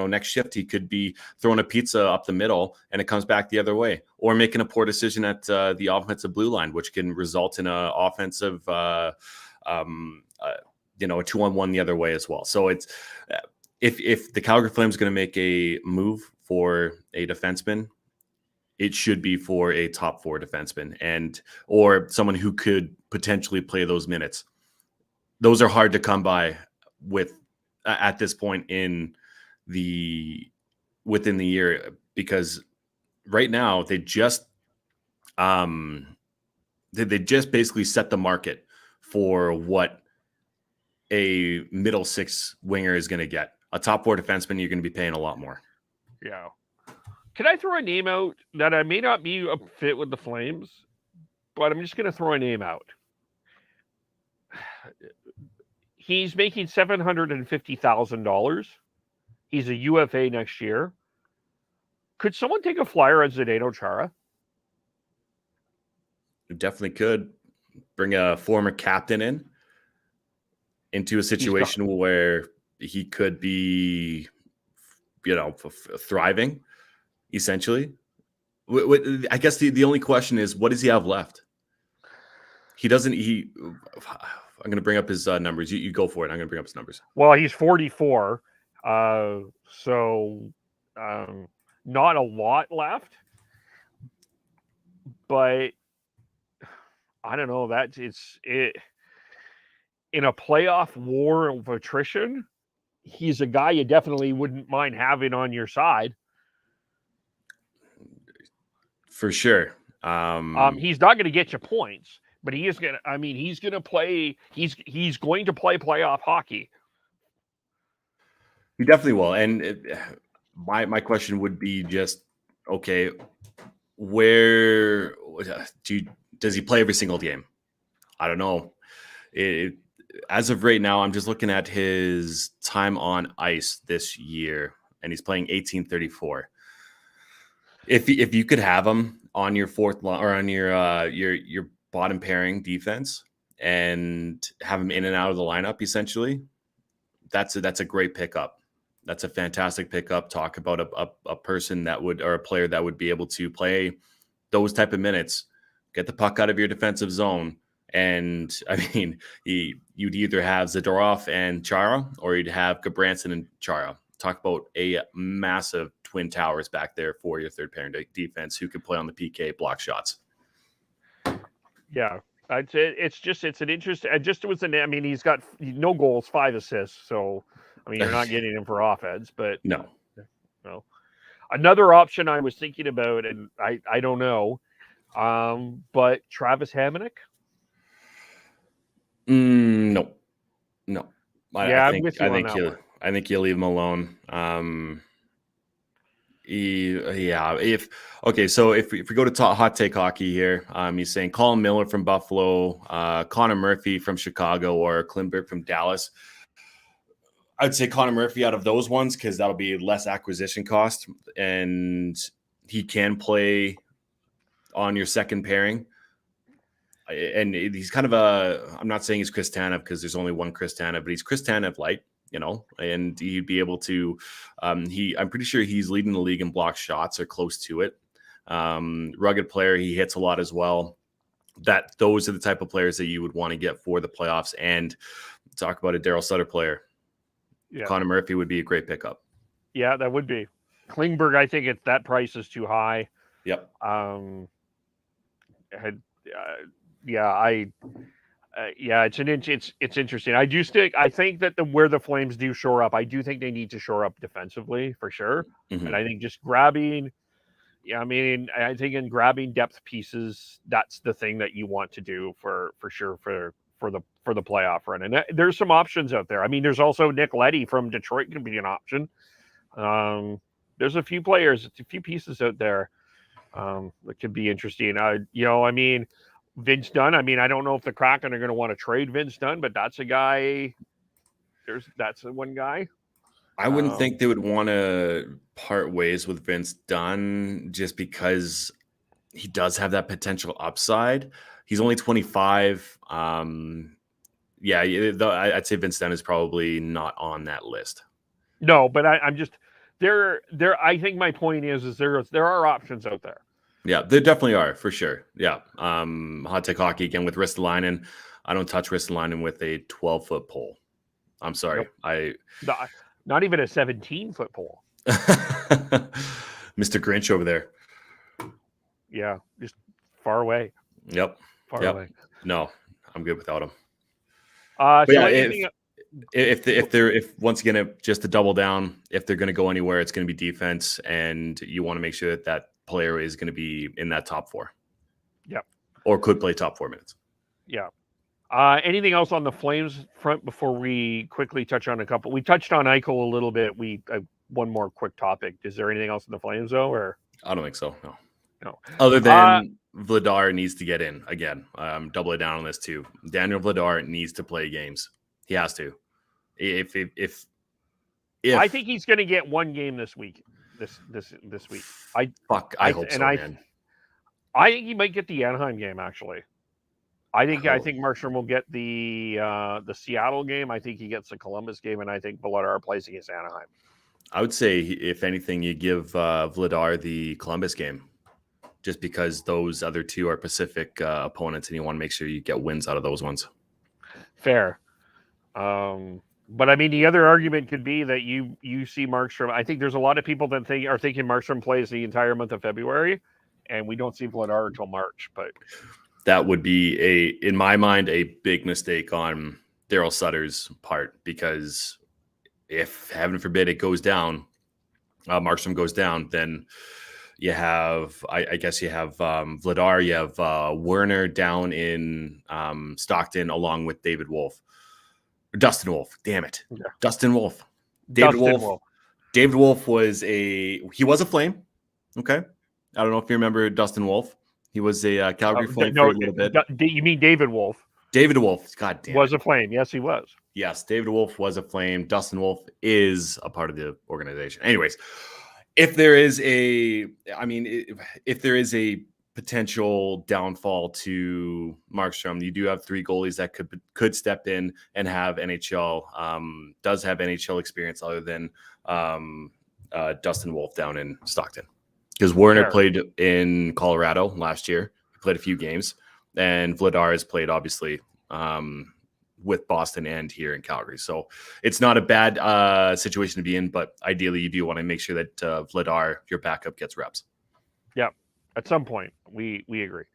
next shift, he could be throwing a pizza up the middle and it comes back the other way, or making a poor decision at the offensive blue line, which can result in an offensive, a 2-on-1 the other way as well. So it's, if the Calgary Flames is going to make a move for a defenseman, it should be for a top 4 defenseman or someone who could potentially play those minutes. Those are hard to come by at this point within the year, because right now they just basically set the market for what a middle 6 winger is going to get. A top 4 defenseman, you're going to be paying a lot more. Yeah. Can I throw a name out that I may not be a fit with the Flames, but I'm just going to throw a name out. He's making $750,000. He's a UFA next year. Could someone take a flyer on Zdeno Chara? You definitely could. Bring a former captain in. into a situation where he could be, thriving, essentially. I guess the only question is, what does he have left? I'm going to bring up his numbers. You go for it. I'm going to bring up his numbers. Well, he's 44. So not a lot left. But I don't know. In a playoff war of attrition, he's a guy you definitely wouldn't mind having on your side. For sure. He's not going to get you points, but he is going to. I mean, he's going to play. He's going to play playoff hockey. He definitely will. And my question would be just, okay, where does he play every single game? I don't know. As of right now, I'm just looking at his time on ice this year, and he's playing 1834. If you could have him on your fourth line or on your bottom pairing defense and have him in and out of the lineup, essentially, that's a great pickup. That's a fantastic pickup. Talk about a person that would, or a player that would be able to play those type of minutes, get the puck out of your defensive zone. And I mean, you'd either have Zadorov and Chara, or you'd have Gabranson and Chara. Talk about a massive twin towers back there for your third pairing defense who could play on the PK, block shots. Yeah, I'd say it's an interest. I mean, he's got no goals, 5 assists. So, I mean, you're not getting him for offense, but no. Another option I was thinking about, and I don't know, but Travis Hamonic. No. I think you leave him alone. So if we go to hot take hockey here, he's saying Colin Miller from Buffalo, Connor Murphy from Chicago, or Klingberg from Dallas. I'd say Connor Murphy out of those ones because that'll be less acquisition cost, and he can play on your second pairing. And he's kind of I'm not saying he's Chris Tanev because there's only one Chris Tanev, but he's Chris Tanev light, and he'd be able to, I'm pretty sure he's leading the league in block shots or close to it. Rugged player. He hits a lot as well. Those are the type of players that you would want to get for the playoffs. And talk about a Daryl Sutter player. Yeah. Connor Murphy would be a great pickup. Yeah, that would be. Klingberg, I think that price is too high. Yep. It's interesting. I think that where the Flames do shore up, I do think they need to shore up defensively for sure. Mm-hmm. And I think just grabbing depth pieces, that's the thing that you want to do for sure for the playoff run. And there's some options out there. I mean, there's also Nick Leddy from Detroit can be an option. There's a few pieces out there that could be interesting. Vince Dunn. I mean, I don't know if the Kraken are going to want to trade Vince Dunn, but that's a guy. That's one guy. I wouldn't think they would want to part ways with Vince Dunn just because he does have that potential upside. He's only 25. I'd say Vince Dunn is probably not on that list. No, but I'm just there. I think my point is there are options out there. Yeah, there definitely are, for sure. Yeah. Hot take hockey again with Ristolainen. I don't touch Ristolainen with a 12-foot pole. I'm sorry. Nope. Not even a 17-foot pole. Mr. Grinch over there. Yeah, just far away. Yep. Far away. No, I'm good without him. If once again, just to double down, if they're going to go anywhere, it's going to be defense, and you want to make sure that player is going to be in that top 4. Yep. Or could play top 4 minutes. Yeah. Anything else on the Flames front before we quickly touch on a couple? We touched on Eichel a little bit. One more quick topic. Is there anything else in the Flames though? Or I don't think so. No. Other than Vladar needs to get in again. I'm doubling down on this too. Daniel Vladar needs to play games. He has to. If I think he's going to get one game this week. This week. I hope so, man. I think he might get the Anaheim game, actually. I think Markstrom will get the Seattle game. I think he gets the Columbus game, and I think Vladar plays against Anaheim. I would say, if anything, you give Vladar the Columbus game, just because those other two are Pacific opponents, and you want to make sure you get wins out of those ones. Fair. But I mean, the other argument could be that you see Markstrom. I think there's a lot of people that are thinking Markstrom plays the entire month of February, and we don't see Vladar until March. But that would be in my mind, a big mistake on Daryl Sutter's part, because if, heaven forbid, it goes down, Markstrom goes down, then you have, I guess you have Vladar, you have Werner down in Stockton, along with Dustin Wolf. Damn it. Yeah. Dustin Wolf. David Wolf was a Flame. Okay. I don't know if you remember Dustin Wolf. He was a Calgary Flame for a little bit. You mean David Wolf? David Wolf. God damn. Was a Flame. Yes, he was. Yes, David Wolf was a Flame. Dustin Wolf is a part of the organization. Anyways, if there is a potential downfall to Markstrom, you do have three goalies that could step in and have NHL, does have NHL experience other than Dustin Wolf down in Stockton. Because Werner played in Colorado last year. He played a few games. And Vladar has played, obviously, with Boston and here in Calgary. So it's not a bad situation to be in, but ideally you do want to make sure that Vladar, your backup, gets reps. Yeah, at some point we agree.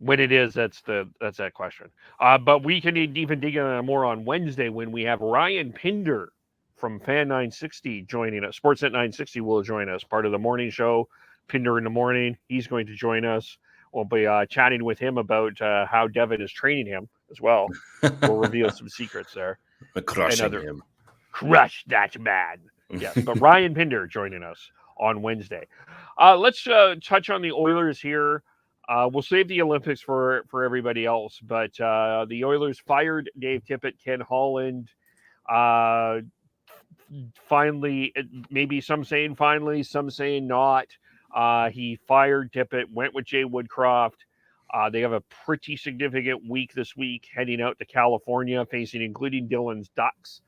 When it is, that's that question. But we can even dig in more on Wednesday when we have Ryan Pinder from Fan 960 joining us. Sportsnet 960 will join us, part of the morning show, Pinder in the Morning. He's going to join us. We'll be chatting with him about how Devin is training him as well. We'll reveal some secrets there. Crushing him. Crush that man. Yes, but Ryan Pinder joining us on Wednesday. Let's touch on the Oilers here. We'll save the Olympics for everybody else, but the Oilers fired Dave Tippett, Ken Holland. Finally, maybe some saying finally, some saying not. He fired Tippett, went with Jay Woodcroft. They have a pretty significant week this week, heading out to California, including Dylan's Ducks.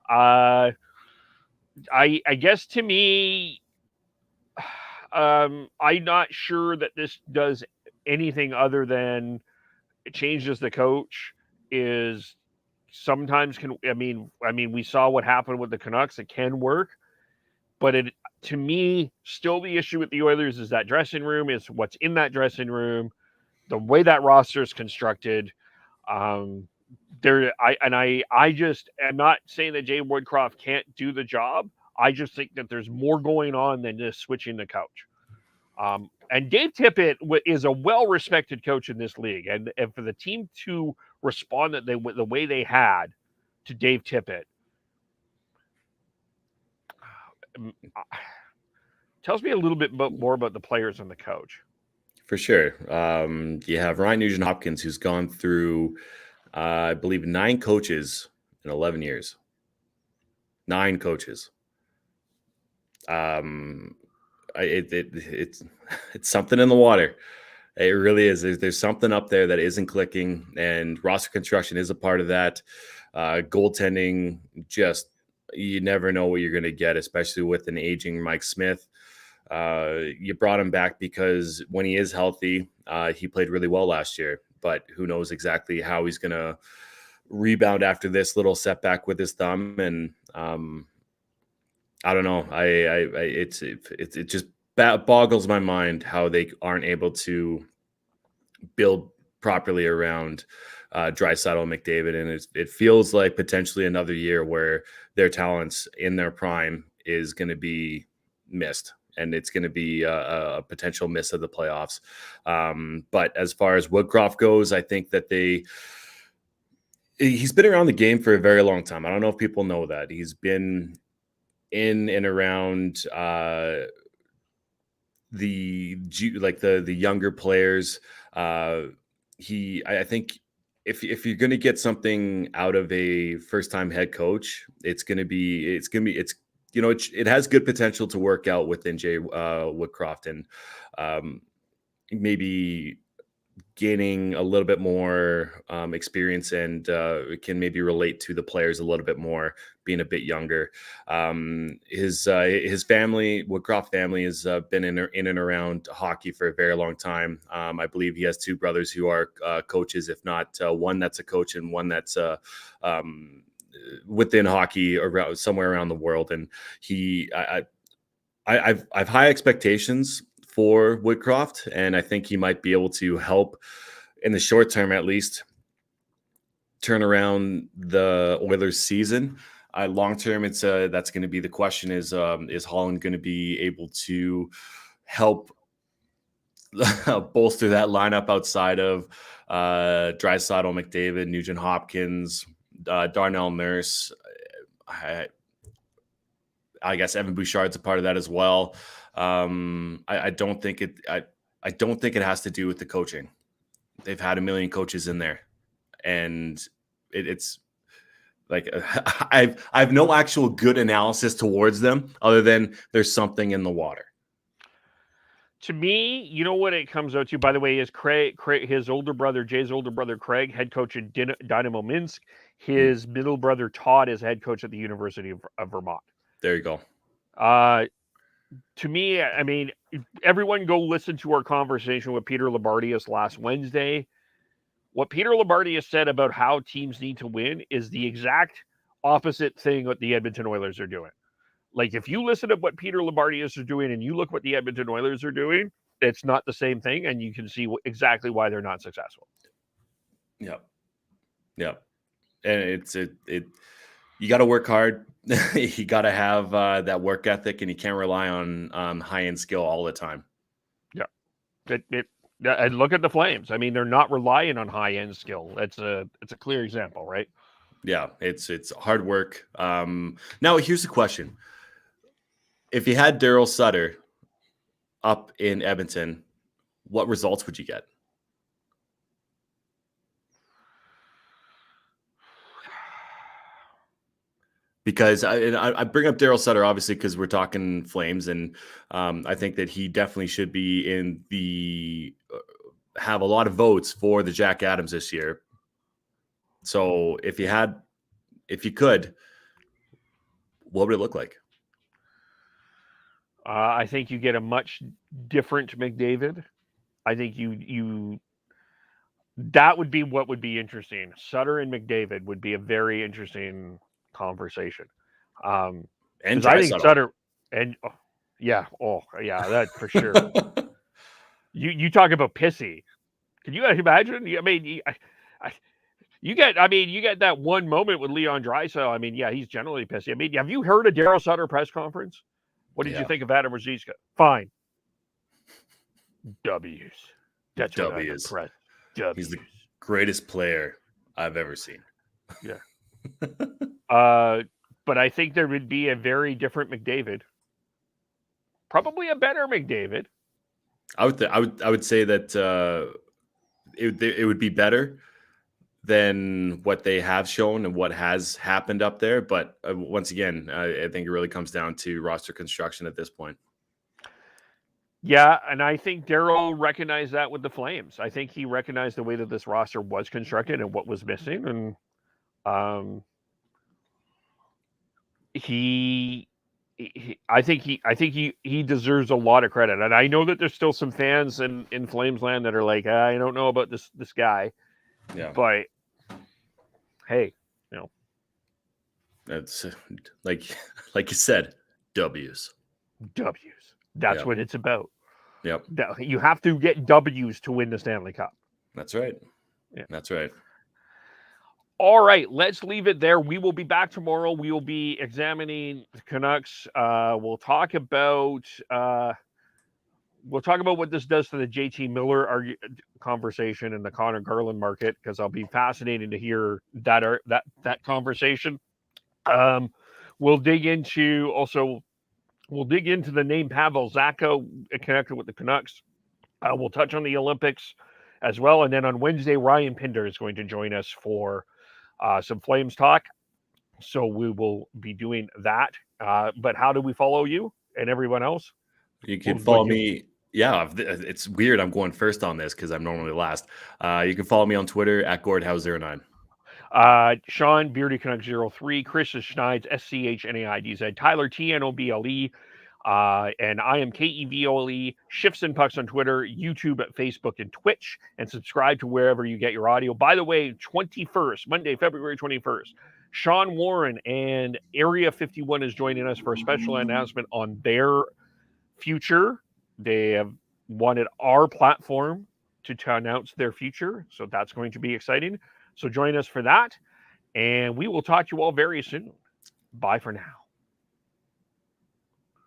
I guess to me, I'm not sure that this does anything other than it changes the coach. Is sometimes we saw what happened with the Canucks. It can work, but to me, still the issue with the Oilers is that dressing room, is what's in that dressing room, the way that roster is constructed. I just am not saying that Jay Woodcroft can't do the job. I just think that there's more going on than just switching the coach. And Dave Tippett is a well-respected coach in this league, and for the team to respond the way they had to Dave Tippett tells me a little bit more about the players and the coach. For sure. You have Ryan Nugent Hopkins, who's gone through, I believe, 9 coaches in 11 years. 9 coaches. It's something in the water. It really is. There's something up there that isn't clicking, and roster construction is a part of that. Goaltending, just you never know what you're going to get, especially with an aging Mike Smith. You brought him back because when he is healthy, he played really well last year, but who knows exactly how he's going to rebound after this little setback with his thumb. And I don't know. It just boggles my mind how they aren't able to build properly around Draisaitl and McDavid, and it feels like potentially another year where their talents in their prime is going to be missed, and it's going to be a potential miss of the playoffs. But as far as Woodcroft goes, I think that he's been around the game for a very long time. I don't know if people know that. He's been in and around the younger players. I think if you're going to get something out of a first-time head coach, it has good potential to work out within Jay Woodcroft, and maybe gaining a little bit more experience and can maybe relate to the players a little bit more, being a bit younger. His family, Woodcroft family, has been in and around hockey for a very long time. I believe he has two brothers who are coaches, if not one that's a coach and one that's within hockey around somewhere around the world. And I've high expectations for Woodcroft, and I think he might be able to help in the short term, at least, turn around the Oilers' season. Long term, it's that's going to be the question: is Holland going to be able to help bolster that lineup outside of Draisaitl, McDavid, Nugent, Hopkins, Darnell Nurse? I guess Evan Bouchard's a part of that as well. I don't think it. I don't think it has to do with the coaching. They've had a million coaches in there, and it's like I've no actual good analysis towards them other than there's something in the water. To me, you know what it comes out to. By the way, is Craig his older brother, Jay's older brother, Craig, head coach at Dynamo Minsk. His middle brother Todd is head coach at the University of Vermont. There you go. To me, I mean, everyone go listen to our conversation with Peter Labardius last Wednesday. What Peter Labardius said about how teams need to win is the exact opposite thing what the Edmonton Oilers are doing. Like, if you listen to what Peter Labardius is doing and you look what the Edmonton Oilers are doing, it's not the same thing, and you can see exactly why they're not successful. Yep. And it's you got to work hard. You got to have that work ethic, and you can't rely on high-end skill all the time. Yeah. And look at the Flames. I mean, they're not relying on high-end skill. It's a clear example, right? Yeah, it's hard work. Now, here's the question. If you had Daryl Sutter up in Edmonton, what results would you get? Because I bring up Daryl Sutter, obviously, because we're talking Flames, and I think that he definitely should be in have a lot of votes for the Jack Adams this year. So if you could, what would it look like? I think you get a much different McDavid. I think you that would be what would be interesting. Sutter and McDavid would be a very interesting conversation. And I think Sutter and that for sure. You talk about pissy. Can you imagine? I mean, you get that one moment with Leon Draisaitl. I mean, yeah, he's generally pissy. I mean, have you heard a Daryl Sutter press conference? What did you think of Adam Ruzicka? Fine. W's. That's W's. What W's. He's the greatest player I've ever seen. Yeah. But I think there would be a very different McDavid. Probably a better McDavid. I would say that it would be better than what they have shown and what has happened up there. But once again, I think it really comes down to roster construction at this point. Yeah, and I think Daryl recognized that with the Flames. I think he recognized the way that this roster was constructed and what was missing, and I think he deserves a lot of credit. And I know that there's still some fans in Flames land that are like, I don't know about this guy. Yeah. But hey, it's like you said, W's. That's what it's about. Yep. You have to get W's to win the Stanley Cup. That's right. Yeah. That's right. All right, let's leave it there. We will be back tomorrow. We will be examining the Canucks. We'll talk about what this does to the JT Miller conversation and the Connor Garland market, because I'll be fascinated to hear that conversation. We'll dig into the name Pavel Zacha connected with the Canucks. We'll touch on the Olympics as well, and then on Wednesday, Ryan Pinder is going to join us for some Flames talk. So we will be doing that. But how do we follow you and everyone else? You can follow me Yeah, it's weird. I'm going first on this because I'm normally last. You can follow me on Twitter at GordHouse09. Sean, Beardy Canuck 03, Chris is Schneids, SCHNAIDZ, Tyler TNOBLE, and I am KEVOLE, Shifts and Pucks on Twitter, YouTube, Facebook, and Twitch, and subscribe to wherever you get your audio. By the way, 21st, Monday, February 21st, Sean Warren and Area 51 is joining us for a special announcement on their future. They have wanted our platform to announce their future, so that's going to be exciting. So join us for that, and we will talk to you all very soon. Bye for now.